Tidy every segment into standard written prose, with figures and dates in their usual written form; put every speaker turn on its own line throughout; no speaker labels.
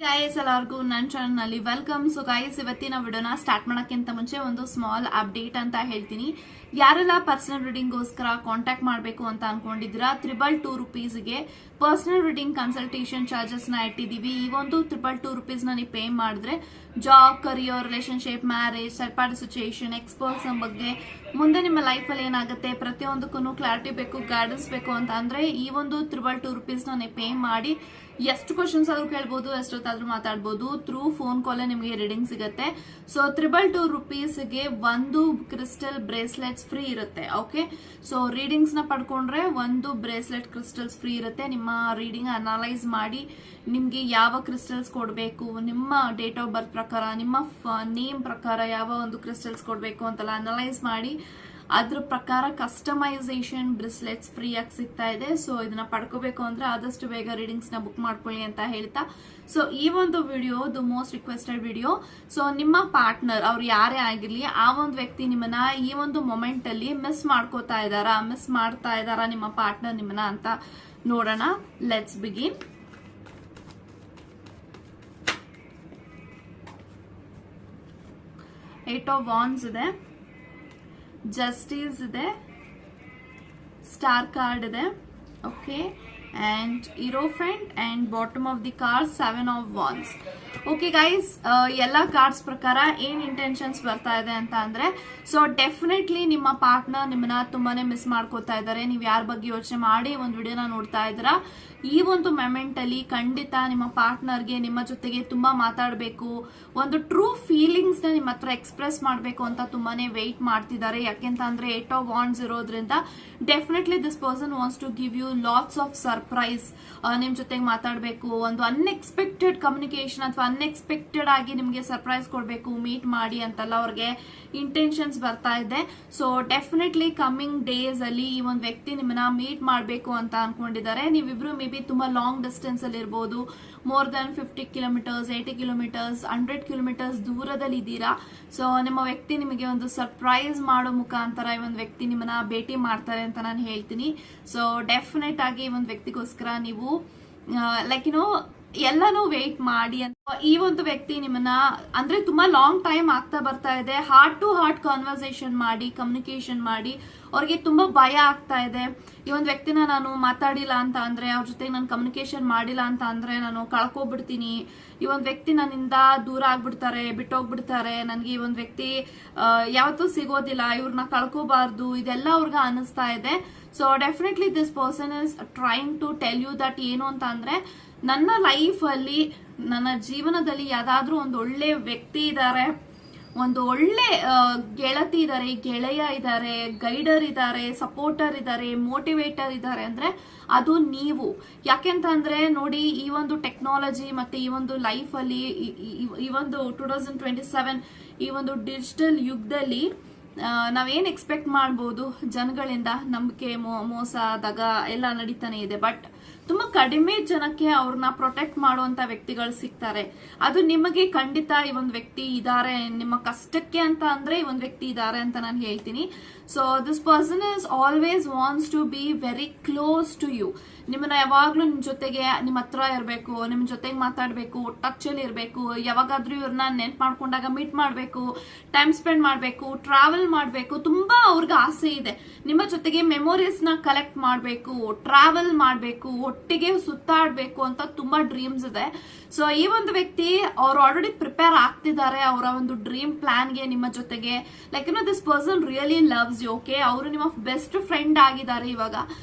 Guys ಎಲ್ಲರಿಗೂ ನನ್ನ channel ನಲ್ಲಿ ವೆಲ್ಕಮ್. ಸೊ ಗೈಸ್, ಇವತ್ತಿನ ವಿಡಿಯೋನ ಸ್ಟಾರ್ಟ್ ಮಾಡೋಕ್ಕಿಂತ ಮುಂಚೆ ಒಂದು ಸ್ಮಾಲ್ ಅಪ್ಡೇಟ್ ಅಂತ ಹೇಳ್ತೀನಿ. ಯಾರೆಲ್ಲ ಪರ್ಸನಲ್ ರೀಡಿಂಗ್ ಗೋಸ್ಕರ ಕಾಂಟ್ಯಾಕ್ಟ್ ಮಾಡಬೇಕು ಅಂತ ಅನ್ಕೊಂಡಿದ್ದೀರಾ, 222 ರುಪೀಸ್ಗೆ ಪರ್ಸನಲ್ ರೀಡಿಂಗ್ ಕನ್ಸಲ್ಟೇಷನ್ ಚಾರ್ಜಸ್ ನ ಇಟ್ಟಿದೀವಿ. ಈ ಒಂದು 222 ರುಪೀಸ್ ನ ನೀವು ಪೇ ಮಾಡಿದ್ರೆ job, career, relationship, marriage, third party situation, experts ಬಗ್ಗೆ ಮುಂದೆ ನಿಮ್ಮ ಲೈಫ್ ಅಲ್ಲಿ ಏನಾಗುತ್ತೆ ಪ್ರತಿಯೊಂದಕ್ಕೂ ಕ್ಲಾರಿಟಿ ಬೇಕು, ಗೈಡೆನ್ಸ್ ಬೇಕು ಅಂತ ಅಂದ್ರೆ ಈ ಒಂದು 222 ರುಪೀಸ್ ನ ನೀವು ಪೇ ಮಾಡಿ ಎಷ್ಟು ಕ್ವಶನ್ಸ್ ಆದ್ರೂ ಕೇಳ್ಬೋದು, ಎಷ್ಟೊತ್ತಾದ್ರೂ ಮಾತಾಡ್ಬೋದು. ಥ್ರೂ ಫೋನ್ ಕಾಲ್ ನಿಮಗೆ ರೀಡಿಂಗ್ ಸಿಗುತ್ತೆ. ಸೊ 222 ರುಪೀಸ್ಗೆ ಒಂದು ಕ್ರಿಸ್ಟಲ್ ಬ್ರೇಸ್ಲೆಟ್ಸ್ ಫ್ರೀ ಇರುತ್ತೆ. ಓಕೆ, ಸೊ ರೀಡಿಂಗ್ಸ್ ನ ಪಡ್ಕೊಂಡ್ರೆ ಒಂದು ಬ್ರೇಸ್ಲೆಟ್ ಕ್ರಿಸ್ಟಲ್ಸ್ ಫ್ರೀ ಇರುತ್ತೆ. ನಿಮ್ಮ ರೀಡಿಂಗ್ ಅನಲೈಸ್ ಮಾಡಿ ನಿಮ್ಗೆ ಯಾವ ಕ್ರಿಸ್ಟಲ್ಸ್ ಕೊಡಬೇಕು, ನಿಮ್ಮ ಡೇಟ್ ಆಫ್ ಬರ್ತ್ ಪ್ರಕಾರ, ನಿಮ್ಮ ನೇಮ್ ಪ್ರಕಾರ ಯಾವ ಒಂದು ಕ್ರಿಸ್ಟಲ್ಸ್ ಕೊಡಬೇಕು ಅಂತೆಲ್ಲ ಅನಲೈಸ್ ಮಾಡಿ ಅದ್ರ ಪ್ರಕಾರ ಕಸ್ಟಮೈಸೇಷನ್ ಬ್ರಿಸ್ಲೆಟ್ಸ್ ಫ್ರೀ ಆಗಿ ಸಿಗ್ತಾ ಇದೆ. ಸೊ ಇದನ್ನ ಪಡ್ಕೋಬೇಕು ಅಂದ್ರೆ ಆದಷ್ಟು ಬೇಗ ರೀಡಿಂಗ್ಸ್ ನ ಬುಕ್ ಮಾಡ್ಕೊಳ್ಳಿ ಅಂತ ಹೇಳ್ತಾ, ಸೊ ಈ ಒಂದು video the most requested video. So ನಿಮ್ಮ ಪಾರ್ಟ್ನರ್ ಅವ್ರು ಯಾರೇ ಆಗಿರ್ಲಿ, ಆ ಒಂದು ವ್ಯಕ್ತಿ ನಿಮ್ಮನ್ನ ಈ ಒಂದು ಮೊಮೆಂಟ್ ಅಲ್ಲಿ ಮಿಸ್ ಮಾಡ್ತಾ ಇದಾರಾ ನಿಮ್ಮ ಪಾರ್ಟ್ನರ್ ನಿಮ್ಮನ್ನ ಅಂತ ನೋಡೋಣ. Let's begin. Eight of wands ಇದೆ, ಜಸ್ಟಿಸ್ ಇದೆ, ಸ್ಟಾರ್ ಕಾರ್ಡ್ ಇದೆ. Okay, and ಇರೋಫೆಂಟ್ and bottom of the card 7 of wands. Okay guys, ಎಲ್ಲ ಕಾರ್ಡ್ಸ್ ಪ್ರಕಾರ ಏನ್ ಇಂಟೆನ್ಷನ್ಸ್ ಬರ್ತಾ ಇದೆ ಅಂತ ಅಂದ್ರೆ, ಸೊ ಡೆಫಿನೆಟ್ಲಿ ನಿಮ್ಮ ಪಾರ್ಟ್ನರ್ ನಿಮ್ಮನ್ನ ತುಂಬಾನೇ ಮಿಸ್ ಮಾಡ್ಕೋತಾ ಇದ್ದಾರೆ. ನೀವು ಯಾರ ಬಗ್ಗೆ ಯೋಚನೆ ಮಾಡಿ ಒಂದು ವಿಡಿಯೋನ ನೋಡ್ತಾ ಇದ್ದೀರಾ, ಈ ಒಂದು ಮೊಮೆಂಟ್ ಅಲ್ಲಿ ಖಂಡಿತ ನಿಮ್ಮ ಪಾರ್ಟ್ನರ್ಗೆ ನಿಮ್ಮ ಜೊತೆಗೆ ತುಂಬಾ ಮಾತಾಡಬೇಕು, ಒಂದು ಟ್ರೂ ಫೀಲಿಂಗ್ಸ್ ನ ನಿಮ್ಮ ಹತ್ರ ಎಕ್ಸ್ಪ್ರೆಸ್ ಮಾಡಬೇಕು ಅಂತ ತುಂಬಾನೇ ವೆಯ್ಟ್ ಮಾಡ್ತಿದ್ದಾರೆ. ಯಾಕೆಂತ ಅಂದ್ರೆ 8 ಆಫ್ ವಾಂಡ್ಸ್ ಇರೋದ್ರಿಂದ definitely this person wants to give you lots of surprise. ನಿಮ್ ಜೊತೆಗೆ ಮಾತಾಡಬೇಕು, ಒಂದು ಅನ್ಎಕ್ಸ್ಪೆಕ್ಟೆಡ್ ಕಮ್ಯುನಿಕೇಶನ್ ಅಥವಾ ಅನ್ಎಕ್ಸ್ಪೆಕ್ಟೆಡ್ ಆಗಿ ನಿಮ್ಗೆ ಸರ್ಪ್ರೈಸ್ ಕೊಡಬೇಕು, ಮೀಟ್ ಮಾಡಿ ಅಂತೆಲ್ಲ ಅವ್ರಿಗೆ ಇಂಟೆನ್ಷನ್ಸ್ ಬರ್ತಾ ಇದೆ. ಸೊ ಡೆಫಿನೆಟ್ಲಿ ಕಮಿಂಗ್ ಡೇಸ್ ಅಲ್ಲಿ ಈ ಒಂದು ವ್ಯಕ್ತಿ ನಿಮ್ಮನ್ನ ಮೀಟ್ ಮಾಡಬೇಕು ಅಂತ ಅನ್ಕೊಂಡಿದ್ದಾರೆ. ನೀವಿಬ್ರು ಮೇ ಬಿ ತುಂಬಾ ಲಾಂಗ್ ಡಿಸ್ಟೆನ್ಸ್ ಅಲ್ಲಿ ಇರಬಹುದು, more than 50 kilometres, 80 kilometres, 100 kilometres ದೂರದಲ್ಲಿ ಇದ್ದೀರಾ. ಸೊ ನಿಮ್ಮ ವ್ಯಕ್ತಿ ನಿಮಗೆ ಒಂದು ಸರ್ಪ್ರೈಸ್ ಮಾಡೋ ಮುಖಾಂತರ ಈ ಒಂದು ವ್ಯಕ್ತಿ ನಿಮ್ಮನ್ನ ಭೇಟಿ ಮಾಡ್ತಾರೆ ಅಂತ ನಾನು ಹೇಳ್ತೀನಿ. ಸೊ ಡೆಫಿನೆಟ್ ಆಗಿ ಈ ಒಂದು ವ್ಯಕ್ತಿಗೋಸ್ಕರ ನೀವು ಲೈಕ್ ಎಲ್ಲಾನು ವೇಟ್ ಮಾಡಿ ಅಂತ. ಈ ಒಂದು ವ್ಯಕ್ತಿ ನಿಮ್ಮನ್ನ ಅಂದ್ರೆ ತುಂಬಾ ಲಾಂಗ್ ಟೈಮ್ ಆಗ್ತಾ ಬರ್ತಾ ಇದೆ. ಹಾರ್ಟ್ ಟು ಹಾರ್ಟ್ ಕಾನ್ವರ್ಸೇಷನ್ ಮಾಡಿ, ಕಮ್ಯುನಿಕೇಶನ್ ಮಾಡಿ. ಅವ್ರಿಗೆ ತುಂಬಾ ಭಯ ಆಗ್ತಾ ಇದೆ, ಈ ಒಂದು ವ್ಯಕ್ತಿನ ನಾನು ಮಾತಾಡಿಲ್ಲ ಅಂತ ಅಂದ್ರೆ, ಅವ್ರ ಜೊತೆ ನಾನು ಕಮ್ಯುನಿಕೇಶನ್ ಮಾಡಿಲ್ಲ ಅಂತ ಅಂದ್ರೆ ನಾನು ಕಳ್ಕೊಬಿಡ್ತೀನಿ, ಈ ಒಂದು ವ್ಯಕ್ತಿ ನನ್ನಿಂದ ದೂರ ಆಗ್ಬಿಡ್ತಾರೆ, ಬಿಟ್ಟೋಗ್ಬಿಡ್ತಾರೆ, ನನ್ಗೆ ಈ ಒಂದು ವ್ಯಕ್ತಿ ಯಾವತ್ತೂ ಸಿಗೋದಿಲ್ಲ, ಇವ್ರನ್ನ ಕಳ್ಕೋಬಾರ್ದು, ಇದೆಲ್ಲ ಅವ್ರಿಗೆ ಅನಿಸ್ತಾ ಇದೆ. So definitely this person is trying to tell you that ಏನು ಅಂತ ಅಂದ್ರೆ, ನನ್ನ ಲೈಫ್ ಅಲ್ಲಿ, ನನ್ನ ಜೀವನದಲ್ಲಿ ಯಾವ್ದಾದ್ರೂ ಒಂದು ಒಳ್ಳೆ ವ್ಯಕ್ತಿ ಇದ್ದಾರೆ, ಒಂದು ಒಳ್ಳೆ ಗೆಳತಿ ಇದ್ದಾರೆ, ಗೆಳೆಯ ಇದ್ದಾರೆ, ಗೈಡರ್ ಇದ್ದಾರೆ, ಸಪೋರ್ಟರ್ ಇದ್ದಾರೆ, ಮೋಟಿವೇಟರ್ ಇದ್ದಾರೆ ಅಂದ್ರೆ ಅದು ನೀವು. ಯಾಕೆಂತ ಅಂದ್ರೆ ನೋಡಿ, ಈ ಒಂದು ಟೆಕ್ನಾಲಜಿ ಮತ್ತೆ ಈ ಒಂದು ಲೈಫ್ ಅಲ್ಲಿ, ಈ ಒಂದು 2027 ಈ ಒಂದು ಡಿಜಿಟಲ್ ಯುಗದಲ್ಲಿ ನಾವೇನ್ ಎಕ್ಸ್ಪೆಕ್ಟ್ ಮಾಡಬಹುದು ಜನಗಳಿಂದ, ನಂಬಿಕೆ, ಮೋಸ, ದಗ ಎಲ್ಲ ನಡೀತಾನೆ ಇದೆ. ಬಟ್ ತುಂಬಾ ಕಡಿಮೆ ಜನಕ್ಕೆ ಅವ್ರನ್ನ ಪ್ರೊಟೆಕ್ಟ್ ಮಾಡುವಂತ ವ್ಯಕ್ತಿಗಳು ಸಿಗ್ತಾರೆ. ಅದು ನಿಮಗೆ ಖಂಡಿತ ಈ ಒಂದು ವ್ಯಕ್ತಿ ಇದಾರೆ, ನಿಮ್ಮ ಕಷ್ಟಕ್ಕೆ ಅಂತ ಅಂದ್ರೆ ಈ ಒಂದು ವ್ಯಕ್ತಿ ಇದಾರೆ ಅಂತ ನಾನು ಹೇಳ್ತೀನಿ. So this person is always wants to be very close to you. ನಿಮ್ಮನ್ನ ಯಾವಾಗ್ಲೂ ನಿಮ್ ಜೊತೆಗೆ, ನಿಮ್ಮ ಹತ್ರ ಇರಬೇಕು, ನಿಮ್ ಜೊತೆಗೆ ಮಾತಾಡ್ಬೇಕು, ಟಚ್ ಅಲ್ಲಿ ಇರಬೇಕು, ಯಾವಾಗಾದ್ರೂ ಇವ್ರನ್ನ ನೆನ್ಪ್ ಮಾಡ್ಕೊಂಡಾಗ ಮೀಟ್ ಮಾಡ್ಬೇಕು, ಟೈಮ್ ಸ್ಪೆಂಡ್ ಮಾಡ್ಬೇಕು, ಟ್ರಾವೆಲ್ ಮಾಡ್ಬೇಕು. ತುಂಬಾ ಅವ್ರಿಗೆ ಆಸೆ ಇದೆ ನಿಮ್ಮ ಜೊತೆಗೆ ಮೆಮೊರೀಸ್ ನ ಕಲೆಕ್ಟ್ ಮಾಡ್ಬೇಕು, ಟ್ರಾವೆಲ್ ಮಾಡ್ಬೇಕು, ಒಟ್ಟಿಗೆ ಸುತ್ತಾಡ್ಬೇಕು ಅಂತ ತುಂಬಾ ಡ್ರೀಮ್ಸ್ ಇದೆ. ಸೊ ಈ ಒಂದು ವ್ಯಕ್ತಿ ಅವ್ರು ಆಲ್ರೆಡಿ ಪ್ರಿಪೇರ್ ಆಗ್ತಿದ್ದಾರೆ ಅವರ ಒಂದು ಡ್ರೀಮ್ ಪ್ಲಾನ್ ಗೆ ನಿಮ್ಮ ಜೊತೆಗೆ. Like this person really loves you. Okay, ಅವರು ನಿಮ್ಮ ಬೆಸ್ಟ್ ಫ್ರೆಂಡ್ ಆಗಿದ್ದಾರೆ ಇವಾಗ.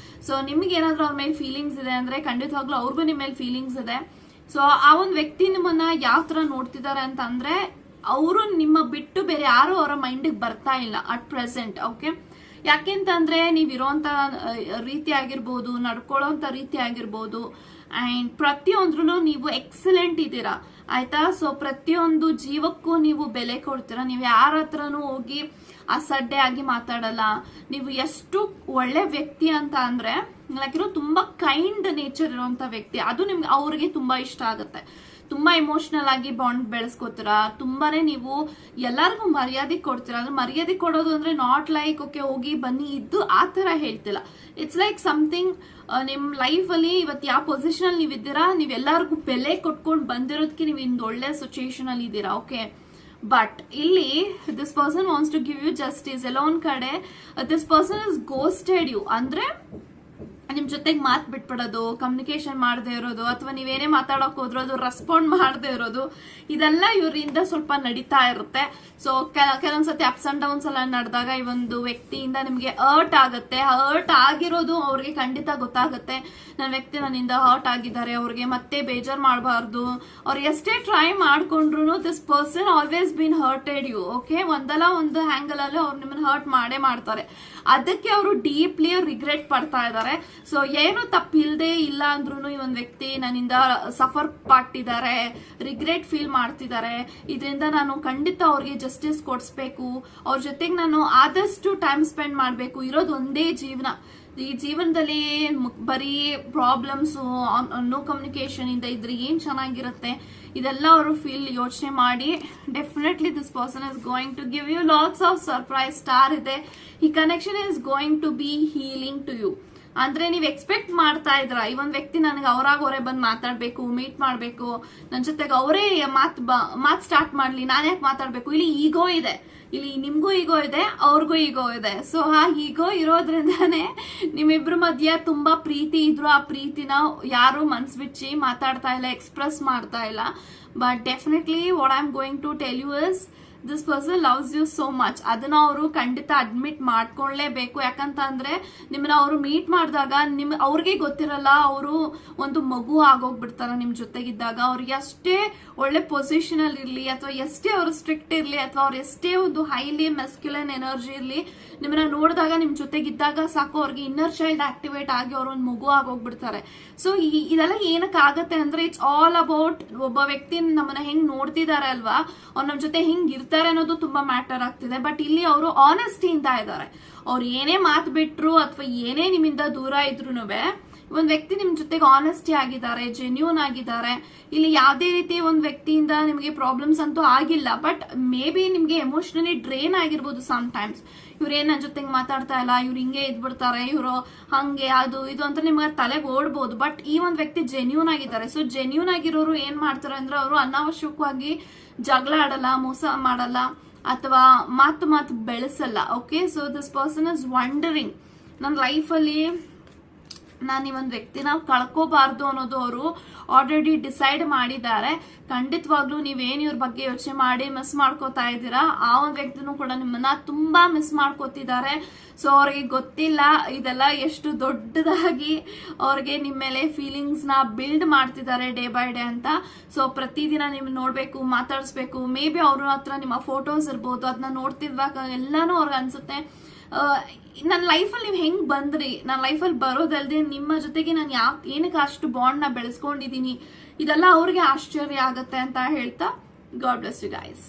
ಸೊ ನಿಮ್ಗೆ ಏನಾದ್ರೂ ಅವ್ರ ಮೇಲೆ ಫೀಲಿಂಗ್ಸ್ ಇದೆ ಅಂದ್ರೆ ಖಂಡಿತವಾಗ್ಲೂ ಅವ್ರಿಗೂ ನಿಮ್ಮ ಮೇಲೆ ಫೀಲಿಂಗ್ಸ್ ಇದೆ. ಸೊ ಆ ಒಂದು ವ್ಯಕ್ತಿ ನಿಮ್ಮನ್ನ ಯಾವ ತರ ನೋಡ್ತಿದ್ದಾರೆ ಅಂತ ಅಂದ್ರೆ, ಅವರು ನಿಮ್ಮ ಬಿಟ್ಟು ಬೇರೆ ಯಾರು ಅವರ ಮೈಂಡ್ ಬರ್ತಾ ಇಲ್ಲ ಅಟ್ ಪ್ರೆಸೆಂಟ್. ಓಕೆ, ಯಾಕೆಂತಂದ್ರೆ ನೀವಿರೋಂತ ರೀತಿ ಆಗಿರ್ಬೋದು, ನಡ್ಕೊಳ್ಳೋಂತ ರೀತಿ ಆಗಿರ್ಬೋದು, ಅಂಡ್ ಪ್ರತಿಯೊಂದ್ರೂ ನೀವು ಎಕ್ಸಲೆಂಟ್ ಇದ್ದೀರಾ, ಆಯ್ತಾ. ಸೊ ಪ್ರತಿಯೊಂದು ಜೀವಕ್ಕೂ ನೀವು ಬೆಲೆ ಕೊಡ್ತೀರಾ. ನೀವು ಯಾರ ಹತ್ರನೂ ಹೋಗಿ ಅಸಡ್ಡೆ ಆಗಿ ಮಾತಾಡಲ್ಲ. ನೀವು ಎಷ್ಟು ಒಳ್ಳೆ ವ್ಯಕ್ತಿ ಅಂತ ಅಂದ್ರೆ, ಲೈಕ್ ತುಂಬಾ ಕೈಂಡ್ ನೇಚರ್ ಇರುವಂತ ವ್ಯಕ್ತಿ, ಅದು ನಿಮ್ಗೆ ಅವ್ರಿಗೆ ತುಂಬಾ ಇಷ್ಟ ಆಗುತ್ತೆ. ತುಂಬಾ ಇಮೋಷನಲ್ ಆಗಿ ಬಾಂಡ್ ಬೆಳೆಸ್ಕೋತೀರಾ, ತುಂಬಾನೇ ನೀವು ಎಲ್ಲರಿಗೂ ಮರ್ಯಾದೆ ಕೊಡ್ತೀರಾ. ಅಂದ್ರೆ ಮರ್ಯಾದೆ ಕೊಡೋದು ಅಂದ್ರೆ ನಾಟ್ ಲೈಕ್ ಓಕೆ ಹೋಗಿ ಬನ್ನಿ ಇದ್ದು ಆ ತರ ಹೇಳ್ತಿಲ್ಲ. ಇಟ್ಸ್ ಲೈಕ್ ಸಮಥಿಂಗ್ ನಿಮ್ ಲೈಫ್ ಅಲ್ಲಿ ಇವತ್ತು ಯಾವ ಪೊಸಿಷನ್ ಅಲ್ಲಿ ನೀವಿದ್ದೀರಾ, ನೀವೆಲ್ಲರಿಗೂ ಬೆಲೆ ಕೊಟ್ಕೊಂಡು ಬಂದಿರೋದಕ್ಕೆ ನೀವು ಇಂದು ಒಳ್ಳೆ ಸಿಚುಯೇಷನ್ ಅಲ್ಲಿ ಇದ್ದೀರಾ. ಓಕೆ, ಬಟ್ ಇಲ್ಲಿ this person wants to give you justice. ಎಲ್ಲ ಒಂದ್ ಕಡೆ this person is ghosted you, ಅಂದ್ರೆ ನಿಮ್ ಜೊತೆಗೆ ಮಾತು ಬಿಟ್ಬಿಡೋದು, ಕಮ್ಯುನಿಕೇಶನ್ ಮಾಡದೇ ಇರೋದು, ಅಥವಾ ನೀವೇನೇ ಮಾತಾಡೋಕೆ ಹೋದ್ರೂ ಅದು ರೆಸ್ಪಾಂಡ್ ಮಾಡದೇ ಇರೋದು, ಇದೆಲ್ಲ ಇವರಿಂದ ಸ್ವಲ್ಪ ನಡೀತಾ ಇರುತ್ತೆ. ಸೊ ಕೆಲವೊಂದ್ಸತಿ ಅಪ್ಸ್ ಅಂಡ್ ಡೌನ್ಸ್ ಎಲ್ಲ ನಡೆದಾಗ ಈ ಒಂದು ವ್ಯಕ್ತಿಯಿಂದ ನಿಮ್ಗೆ ಹರ್ಟ್ ಆಗುತ್ತೆ. ಹರ್ಟ್ ಆಗಿರೋದು ಅವ್ರಿಗೆ ಖಂಡಿತ ಗೊತ್ತಾಗುತ್ತೆ, ನನ್ನ ವ್ಯಕ್ತಿ ನನ್ನಿಂದ ಹರ್ಟ್ ಆಗಿದ್ದಾರೆ, ಅವ್ರಿಗೆ ಮತ್ತೆ ಬೇಜಾರ್ ಮಾಡಬಾರ್ದು. ಅವ್ರು ಎಷ್ಟೇ ಟ್ರೈ ಮಾಡ್ಕೊಂಡ್ರು this person always been hurted you. Okay, ಒಂದಲ್ಲ ಒಂದು ಹ್ಯಾಂಗಲ್ ಅಲ್ಲಿ ಅವ್ರು ನಿಮ್ಮನ್ನ ಹರ್ಟ್ ಮಾಡೇ ಮಾಡ್ತಾರೆ. ಅದಕ್ಕೆ ಅವರು ಡೀಪ್ಲಿ ರಿಗ್ರೆಟ್ ಪಡ್ತಾ ಇದ್ದಾರೆ. ಸೊ ಏನು ತಪ್ಪಿಲ್ದೆ ಇಲ್ಲ ಅಂದ್ರೂ ಈ ಒಂದು ವ್ಯಕ್ತಿ ನನ್ನಿಂದ ಸಫರ್ ಪಟ್ಟಿದ್ದಾರೆ, ರಿಗ್ರೆಟ್ ಫೀಲ್ ಮಾಡ್ತಿದ್ದಾರೆ. ಇದರಿಂದ ನಾನು ಖಂಡಿತ ಅವ್ರಿಗೆ ಜಸ್ಟಿಸ್ ಕೊಡಿಸ್ಬೇಕು, ಅವ್ರ ಜೊತೆಗೆ ನಾನು ಆದಷ್ಟು ಟೈಮ್ ಸ್ಪೆಂಡ್ ಮಾಡಬೇಕು. ಇರೋದು ಒಂದೇ ಜೀವನ, ಈ ಜೀವನದಲ್ಲಿ ಬರೀ ಪ್ರಾಬ್ಲಮ್ಸ್, ನೋ ಕಮ್ಯುನಿಕೇಶನ್ ಇಂದ ಇದ್ರೆ ಏನ್ ಚೆನ್ನಾಗಿರುತ್ತೆ. ಇದೆಲ್ಲ ಅವರು ಯೋಚನೆ ಮಾಡಿ definitely this person is going to give you lots of surprise. Star ಇದೆ, ಈ connection is going to be healing to you. ಅಂದ್ರೆ ನೀವ್ ಎಕ್ಸ್ಪೆಕ್ಟ್ ಮಾಡ್ತಾ ಇದ್ರ ಈ ಒಂದ್ ವ್ಯಕ್ತಿ ನನಗೆ ಅವರೇ ಬಂದು ಮಾತಾಡ್ಬೇಕು, ಮೀಟ್ ಮಾಡ್ಬೇಕು, ನನ್ ಜೊತೆಗೆ ಅವರೇ ಮಾತ್ ಸ್ಟಾರ್ಟ್ ಮಾಡ್ಲಿ, ನಾನ್ ಯಾಕೆ ಮಾತಾಡ್ಬೇಕು. ಇಲ್ಲಿ ಈಗೋ ಇದೆ, ಇಲ್ಲಿ ನಿಮ್ಗೂ ಈಗೋ ಇದೆ, ಅವ್ರಿಗೂ ಈಗೋ ಇದೆ. ಸೊ ಆ ಈಗೋ ಇರೋದ್ರಿಂದಾನೇ ನಿಮ್ಮಿಬ್ರ ಮಧ್ಯ ತುಂಬಾ ಪ್ರೀತಿ ಇದ್ರು ಆ ಪ್ರೀತಿನ ಯಾರು ಮನ್ಸ್ ಬಿಚ್ಚಿ ಮಾತಾಡ್ತಾ ಇಲ್ಲ, ಎಕ್ಸ್ಪ್ರೆಸ್ ಮಾಡ್ತಾ ಇಲ್ಲ. But definitely what I am going to tell you is this person loves you so much. ಅದನ್ನ ಅವರು ಖಂಡಿತ ಅಡ್ಮಿಟ್ ಮಾಡ್ಕೊಳ್ಳೇಬೇಕು. ಯಾಕಂತ ಅಂದ್ರೆ ನಿಮ್ಮನ್ನ ಅವರು ಮೀಟ್ ಮಾಡಿದಾಗ ಅವ್ರಿಗೆ ಗೊತ್ತಿರಲ್ಲ, ಅವರು ಒಂದು ಮಗು ಆಗೋಗ್ಬಿಡ್ತಾರ ನಿಮ್ ಜೊತೆಗಿದ್ದಾಗ. ಅವ್ರಿಗೆ ಅಷ್ಟೇ ಒಳ್ಳೆ ಪೊಸಿಷನ್ ಅಲ್ಲಿ ಇರ್ಲಿ, ಅಥವಾ ಎಷ್ಟೇ ಅವರು ಸ್ಟ್ರಿಕ್ಟ್ ಇರ್ಲಿ, ಅಥವಾ ಅವ್ರು ಎಷ್ಟೇ ಒಂದು ಹೈಲಿ ಮೆಸ್ಕ್ಯುಲನ್ ಎನರ್ಜಿ ಇರ್ಲಿ, ನಿಮ್ಮನ್ನ ನೋಡಿದಾಗ ನಿಮ್ ಜೊತೆಗಿದ್ದಾಗ ಸಾಕು ಅವ್ರಿಗೆ ಇನ್ನರ್ ಚೈಲ್ಡ್ ಆಕ್ಟಿವೇಟ್ ಆಗಿ ಅವ್ರ ಒಂದು ಮಗು ಆಗೋಗ್ಬಿಡ್ತಾರೆ. ಸೊ ಇದೆಲ್ಲ ಏನಕ್ಕಾಗತ್ತೆ ಅಂದ್ರೆ ಇಟ್ಸ್ ಆಲ್ ಅಬೌಟ್ ಒಬ್ಬ ವ್ಯಕ್ತಿ ನಮ್ಮನ್ನ ಹೆಂಗ್ ನೋಡ್ತಿದ್ದಾರೆ ಅಲ್ವಾ, ಅವ್ರು ನಮ್ ಜೊತೆ ಹೆಂಗ್ ಇರ್ತಾರೆ ಅನ್ನೋದು ತುಂಬಾ ಮ್ಯಾಟರ್ ಆಗ್ತಿದೆ. ಬಟ್ ಇಲ್ಲಿ ಅವರು ಆನೆಸ್ಟಿಯಿಂದ ಇದ್ದಾರೆ. ಅವ್ರು ಏನೇ ಮಾತು ಬಿಟ್ರು ಅಥವಾ ಏನೇ ನಿಮ್ಮಿಂದ ದೂರ ಇದ್ರೂನುವೆ ಒಂದ್ ವ್ಯಕ್ತಿ ನಿಮ್ ಜೊತೆಗೆ ಆನೆಸ್ಟಿ ಆಗಿದ್ದಾರೆ, ಜೆನ್ಯೂನ್ ಆಗಿದ್ದಾರೆ. ಇಲ್ಲಿ ಯಾವ್ದೇ ರೀತಿ ಒಂದ್ ವ್ಯಕ್ತಿಯಿಂದ ನಿಮ್ಗೆ ಪ್ರಾಬ್ಲಮ್ಸ್ ಅಂತೂ ಆಗಿಲ್ಲ. ಬಟ್ ಮೇ ಬಿ ನಿಮ್ಗೆ ಎಮೋಷನಲಿ ಡ್ರೈನ್ ಆಗಿರ್ಬೋದು ಸಮ್ ಟೈಮ್ಸ್. ಇವ್ರು ಏನ್ ನನ್ನ ಜೊತೆಗೆ ಮಾತಾಡ್ತಾ ಇಲ್ಲ, ಇವ್ರು ಹಿಂಗೆ ಇದ್ಬಿಡ್ತಾರೆ, ಇವ್ರು ಹಂಗೆ ಅದು ಇದು ಅಂತ ನಿಮ್ಗೆ ತಲೆಗೆ ಓಡ್ಬೋದು. ಬಟ್ ಈ ಒಂದ್ ವ್ಯಕ್ತಿ ಜೆನ್ಯೂನ್ ಆಗಿದ್ದಾರೆ. ಸೊ ಜೆನ್ಯೂನ್ ಆಗಿರೋರು ಏನ್ ಮಾಡ್ತಾರೆ ಅಂದ್ರೆ ಅವರು ಅನಾವಶ್ಯಕವಾಗಿ ಜಗಳ ಆಡಲ್ಲ, ಮೋಸ ಮಾಡಲ್ಲ, ಅಥವಾ ಮಾತು ಬೆಳೆಸಲ್ಲ. Okay, so this person is wondering, ನನ್ನ ಲೈಫಲ್ಲಿ ನಾನು ಈ ಒಂದು ವ್ಯಕ್ತಿನ ಕಳ್ಕೋಬಾರ್ದು ಅನ್ನೋದು ಅವರು ಆಲ್ರೆಡಿ ಡಿಸೈಡ್ ಮಾಡಿದ್ದಾರೆ. ಖಂಡಿತವಾಗ್ಲೂ ನೀವೇನು ಇವ್ರ ಬಗ್ಗೆ ಯೋಚನೆ ಮಾಡಿ ಮಿಸ್ ಮಾಡ್ಕೋತಾ ಇದ್ದೀರಾ, ಆ ಒಂದು ವ್ಯಕ್ತಿನೂ ಕೂಡ ನಿಮ್ಮನ್ನ ತುಂಬಾ ಮಿಸ್ ಮಾಡ್ಕೋತಿದ್ದಾರೆ. ಸೊ ಅವ್ರಿಗೆ ಗೊತ್ತಿಲ್ಲ ಇದೆಲ್ಲ ಎಷ್ಟು ದೊಡ್ಡದಾಗಿ ಅವ್ರಿಗೆ ನಿಮ್ಮ ಮೇಲೆ ಫೀಲಿಂಗ್ಸ್ ನ ಬಿಲ್ಡ್ ಮಾಡ್ತಿದ್ದಾರೆ ಡೇ ಬೈ ಡೇ ಅಂತ. ಸೊ ಪ್ರತಿದಿನ ನೀವು ನೋಡ್ಬೇಕು, ಮಾತಾಡಿಸ್ಬೇಕು. ಮೇ ಬಿ ಅವ್ರ ಹತ್ರ ನಿಮ್ಮ ಫೋಟೋಸ್ ಇರ್ಬೋದು, ಅದನ್ನ ನೋಡ್ತಿದ್ವಾಗ ಎಲ್ಲಾನು ಅವ್ರಿಗೆ ಅನ್ಸುತ್ತೆ ನನ್ನ ಲೈಫಲ್ಲಿ ನೀವು ಹೆಂಗ್ ಬಂದ್ರಿ, ನನ್ನ ಲೈಫಲ್ಲಿ ಬರೋದಲ್ದೆ ನಿಮ್ಮ ಜೊತೆಗೆ ನಾನು ಏನಕ್ಕೆ ಅಷ್ಟು ಬಾಂಡ್ ನ ಬೆಳೆಸ್ಕೊಂಡಿದೀನಿ, ಇದೆಲ್ಲ ಅವ್ರಿಗೆ ಆಶ್ಚರ್ಯ ಆಗತ್ತೆ ಅಂತ ಹೇಳ್ತಾ ಗಾಡ್ ಬ್ಲೆಸ್ ಯು ಗೈಸ್.